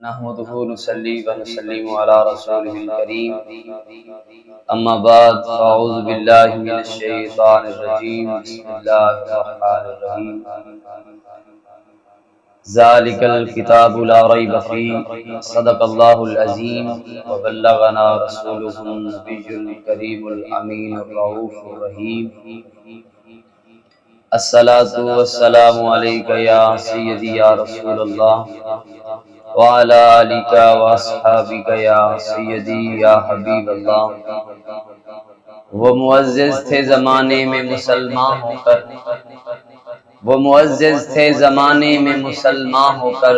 نحمده ونصلي ونسلم على رسوله الكريم اما بعد فاعوذ بالله من الشيطان الرجيم بسم الله الرحمن الرحيم ذلك الكتاب لا ريب فيه صدق الله العظيم وبلغنا رسوله النبي الكريم الامين الرؤوف الرحيم الصلاة والسلام عليك يا سيدي يا رسول الله وعلى آلك واصحابك يا سيدي يا حبيب اللہ۔ وہ معزز تھے زمانے میں مسلمان ہو کر، وہ معزز تھے زمانے میں مسلمان ہو کر،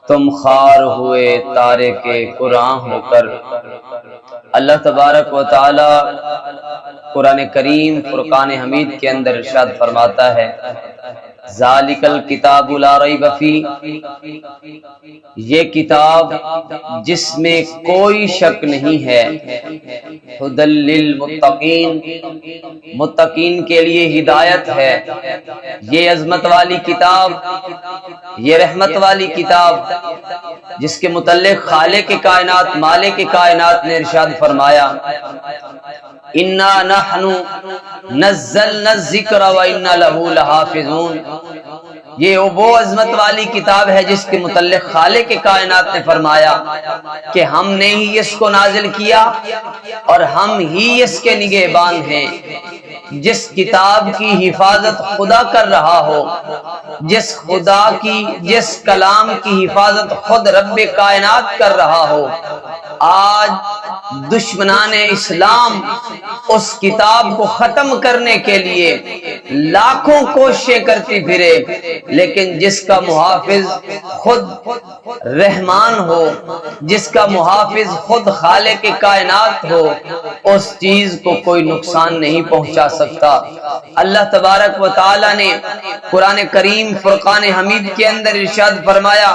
تم خار ہوئے تارک قرآن ہو کر۔ اللہ تبارک و تعالی قرآن کریم فرقان حمید کے اندر ارشاد فرماتا ہے ذالک الکتاب لا ریب فیہ، یہ کتاب جس میں کوئی شک نہیں ہے، ھدی للمتقین، متقین کے لیے ہدایت ہے۔ یہ عظمت والی کتاب، یہ رحمت والی کتاب جس کے متعلق خالق کائنات مالک کائنات نے ارشاد فرمایا انا نحن نزلنا الذکر وانا له لحافظون، یہ وہ عظمت والی کتاب ہے جس کے متعلق خالق کائنات نے فرمایا کہ ہم نے ہی اس کو نازل کیا اور ہم ہی اس کے نگہبان ہیں۔ جس کتاب کی حفاظت خدا کر رہا ہو، جس کلام کی حفاظت خود رب کائنات کر رہا ہو، آج دشمنان اسلام اس کتاب کو ختم کرنے کے لیے لاکھوں کوششیں کرتی پھرے، لیکن جس کا محافظ خود رحمان ہو، جس کا محافظ خود خالق کائنات ہو، اس چیز کو کوئی نقصان نہیں پہنچا سکتا۔ اللہ تبارک و تعالی نے قرآن کریم فرقان حمید کے اندر ارشاد فرمایا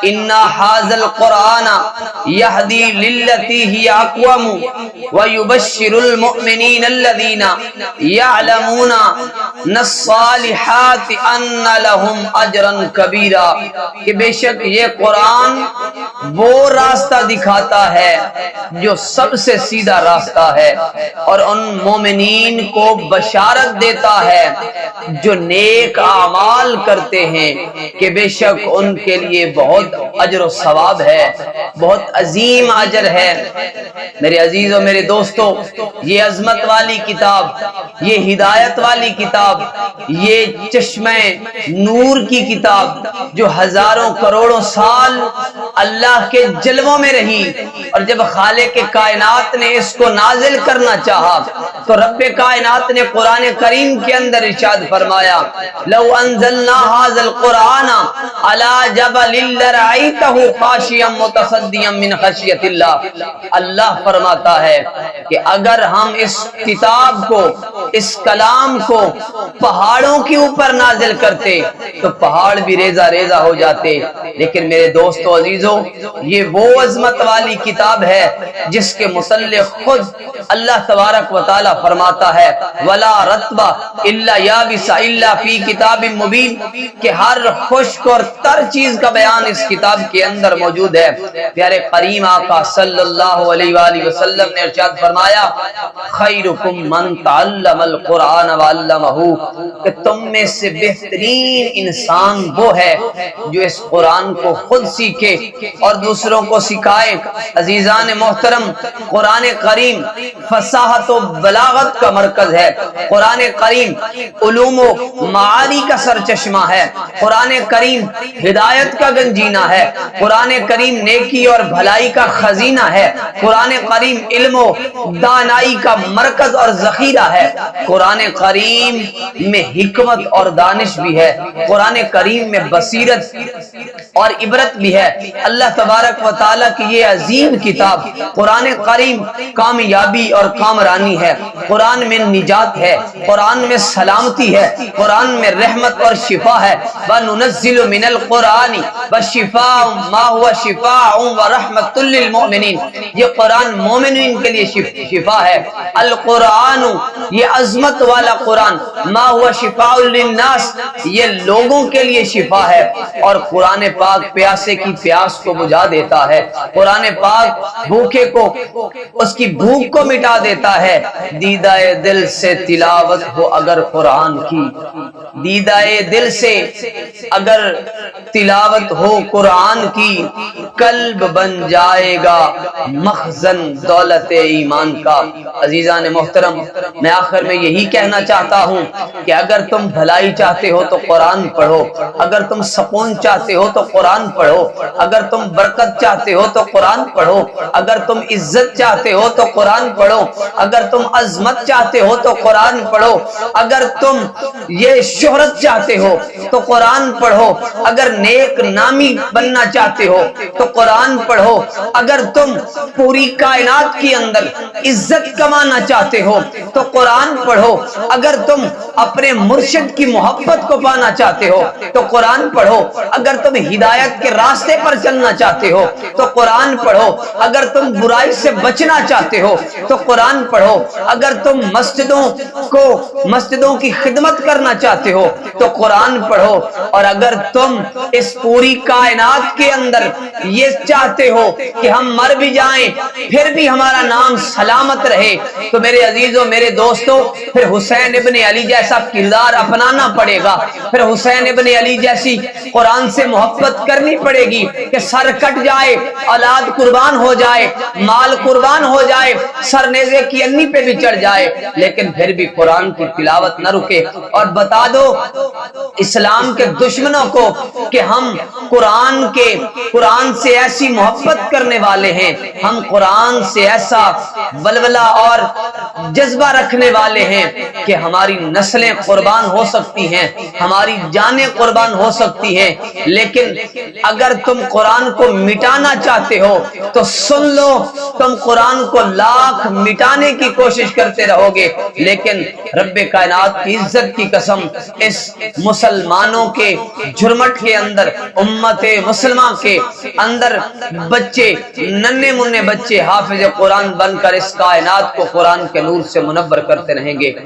انا ھذا القرآن یہدی للتی ہی اقوم ویبشر المؤمنین الذین یعلمون الصالحات ان لہم اجرا کبیرا، کہ بے شک یہ قرآن وہ راستہ دکھاتا ہے جو سب سے سیدھا راستہ ہے، اور ان مومنین کو بشارت دیتا ہے جو نیک اعمال کرتے ہیں کہ بے شک ان کے لیے بہت اجر و ثواب ہے، بہت عظیم اجر ہے۔ میرے عزیزوں، میرے دوستوں، یہ عظمت والی کتاب، یہ ہدایت والی کتاب، یہ چشمہ نور کی کتاب جو ہزاروں کروڑوں سال اللہ کے جلووں میں رہی، اور جب خالق کائنات نے اس کو نازل کرنا چاہا تو رب کائنات نے قرآن کریم کے اندر ارشاد فرمایا لو انزلنا هذا القرآن على جبل لرأيته خاشعا متصدعا من خشیۃ اللہ۔ اللہ فرماتا ہے کہ اگر ہم اس کتاب کو، اس کلام کو پہاڑوں کے اوپر نازل کرتے تو پہاڑ بھی ریزہ ریزہ ہو جاتے، لیکن میرے دوستو عزیزو، یہ وہ عظمت والی کتاب ہے جس کے متعلق خود اللہ تبارک و تعالی فرماتا ہے ولا رطب الا یابس الا فی کتاب مبین، کہ ہر خشک اور تر چیز کا بیان اس کتاب کے اندر موجود ہے۔ پیارے کریم آقا صلی اللہ علیہ وآلہ وسلم نے ارشاد فرمایا خیرکم من تعلم القرآن وعلمہ، کہ تم میں سے بہترین انسان وہ ہے جو اس قرآن کو خود سیکھے اور دوسروں کو سکھائے۔ عزیزان محترم، قرآن کریم فصاحت و بلاغت کا مرکز ہے، قرآن کریم علوم و معانی کا سرچشمہ ہے، قرآن کریم ہدایت کا گنجینہ ہے، قرآن کریم نیکی اور بھلائی کا خزینہ ہے، قرآن کریم علم و دانائی کا مرکز اور ذخیرہ ہے، قرآن کریم میں حکمت اور دانش بھی ہے، قرآن کریم میں بصیرت اور عبرت بھی ہے۔ اللہ تبارک و تعالیٰ کی یہ عظیم کتاب قرآن کریم کامیابی اور کامرانی ہے، قرآن میں نجات ہے، قرآن میں سلامتی ہے، قرآن میں رحمت اور شفا ہے۔ وَنُنَزِّلُ مِنَ الْقُرْآنِ وَشِفَاءٌ مَا هُوَ شِفَاءٌ وَرَحْمَةٌ لِّلْمُؤْمِنِينَ، یہ قرآن مومنین کے لیے شفا ہے۔ القرآن، یہ عظمت والا قرآن، ما هو شفاء للناس، یہ لوگوں کے لیے شفا ہے۔ اور قرآن پاک پیاسے کی پیاس کو بجھا دیتا ہے، قرآن پاک بھوکے کو اس کی بھوک کو مٹا دیتا ہے۔ دیدہ دل سے تلاوت ہو اگر قرآن کی، دیدہ دل سے اگر تلاوت ہو قرآن کی، قلب بن جائے گا مخزن دولت ایمان کا۔ عزیزان محترم، میں آخر میں یہی کہنا چاہتا ہوں کہ اگر تم بھلائی چاہتے ہو تو قرآن پڑھو، اگر تم سکون چاہتے ہو تو قرآن پڑھو، اگر تم برکت چاہتے ہو تو قرآن پڑھو، اگر تم عزت چاہتے ہو تو قرآن پڑھو، اگر تم عظمت چاہتے ہو تو قرآن پڑھو، اگر تم یہ شہرت چاہتے ہو تو قرآن پڑھو، اگر نیک نامی بننا چاہتے ہو تو قرآن پڑھو، اگر تم پوری کائنات کے اندر عزت کمانا چاہتے ہو تو قرآن پڑھو، اگر تم اپنے مرشد کی محبت کو پانا چاہتے ہو تو قرآن پڑھو، اگر تم ہدایت کے راستے پر چلنا چاہتے ہو تو قرآن پڑھو، اگر تم برائی سے بچنا چاہتے ہو تو قرآن پڑھو، اگر تم مسجدوں کی خدمت کرنا چاہتے ہو تو قرآن پڑھو، اور اگر تم اس پوری کائنات کے اندر یہ چاہتے ہو کہ ہم مر بھی جائیں پھر بھی ہمارا نام سلامت رہے تو میرے عزیزوں، میرے دوستوں، پھر حسین ابن علی جیسا کردار اپنانا پڑے گا، پھر حسین ابن علی جیسی قرآن سے محبت کرنی پڑے گی کہ سر کٹ جائے، اولاد قربان ہو جائے، مال قربان ہو جائے، سر نیزے کی انی پہ بھی چڑھ جائے، لیکن پھر بھی قرآن کی تلاوت نہ رکے۔ اور بتا دو اسلام کے دشمنوں کو کہ ہم قرآن سے ایسی محبت کرنے والے ہیں، ہم قرآن سے ایسا ولولہ اور جذبہ رکھنے والے ہیں کہ ہماری نسلیں قربان ہو سکتی ہیں، ہماری جانیں قربان ہو سکتی ہیں، لیکن اگر تم قرآن کو مٹانا چاہتے ہو تو سن لو، تم قرآن کو لاکھ مٹانے کی کوشش کرتے رہو گے، لیکن رب کائنات کی عزت کی قسم اس مسلمانوں کے جھرمٹ کے اندر، امت مسلمہ کے اندر بچے، ننھے منھے بچے حافظ قرآن بن کر اس کائنات کو قرآن کے نور سے منور کرتے رہیں گے۔